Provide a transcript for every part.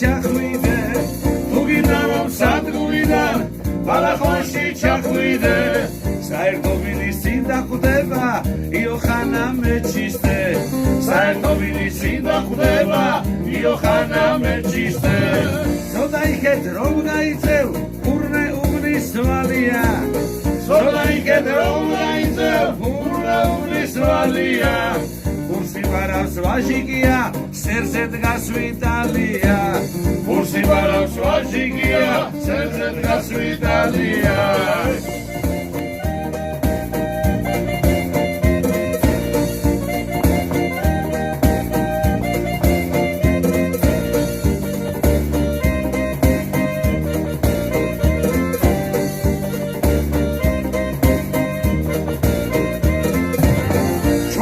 ჩახვიდე თუ გინდა რომ სადგურიდან ბალახოვანში ჩახვიდე საერთო მინის წინ დახვდება იოხანა მეჩისტე საერთო მინის წინ დახვდება იოხანა მეჩისტე ცოტა იქეთ რომ გაიწევ ურნე უბნის ვალია ცოტა იქეთ რომ გაიწევ ურნე უბნის ვალია კურსი ვარავს ვაჟიკია სერზე დგას ვიტალია კურსი ვარავს ვაჟიკია სერზე დგას ვიტალია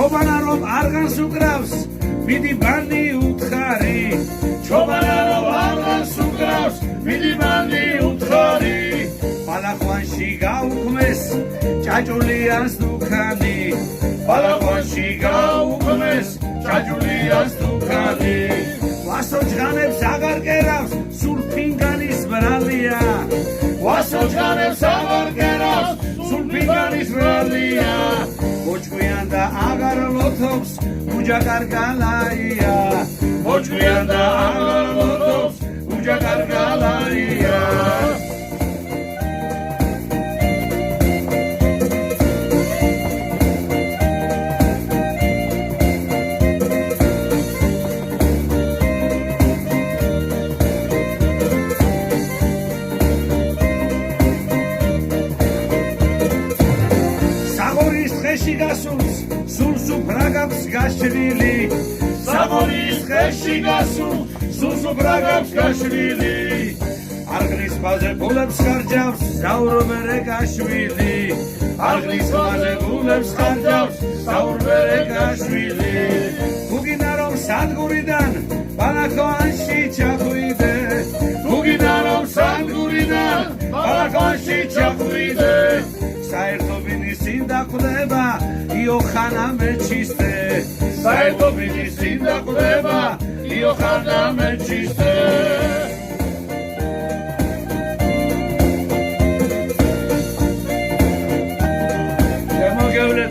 ჩობანა რომ არღანს უკრავს მიდი ბანდი უთხარი ჩობანა რომ არღანს უკრავს მიდი ბანდი უთხარი ბალახოვანში გაუქმეს ჭაჭულიანს დუქანი ბალახოვანში გაუქმეს ჭაჭულიანს დუქანი ვასო ჭღანებს აღარ კერავს სულ ფინგანის ბრალია ვასო ჭღანებს აღარ კერავს სულ ფინგანის ბრალია მოჭკვიან და აღარ ლოთობს უჯაკარგალაია მოჭკვიან და აღარ ლოთობს უჯაკარგალაია ხეში გასულს სულს უფრაგავს გაშვილი სამორის ხეში გასულს სულს უფრაგავს გაშვილი არღლის ფაზე ფულებს ხარჯავს საურბერე გაშვილი არღლის ფაზე ფულებს ხარჯავს საურბერე გაშვილი თუ გინდა რომ სადგურიდან ბალახოვანში ჩახვიდე თუ გინდა რომ სადგურიდან ბალახოვანში ჩახვიდე საერთო მინის წინ დახვდება იოხანა მეჩისტე საერთო მინის წინ დახვდება იოხანა მეჩისტე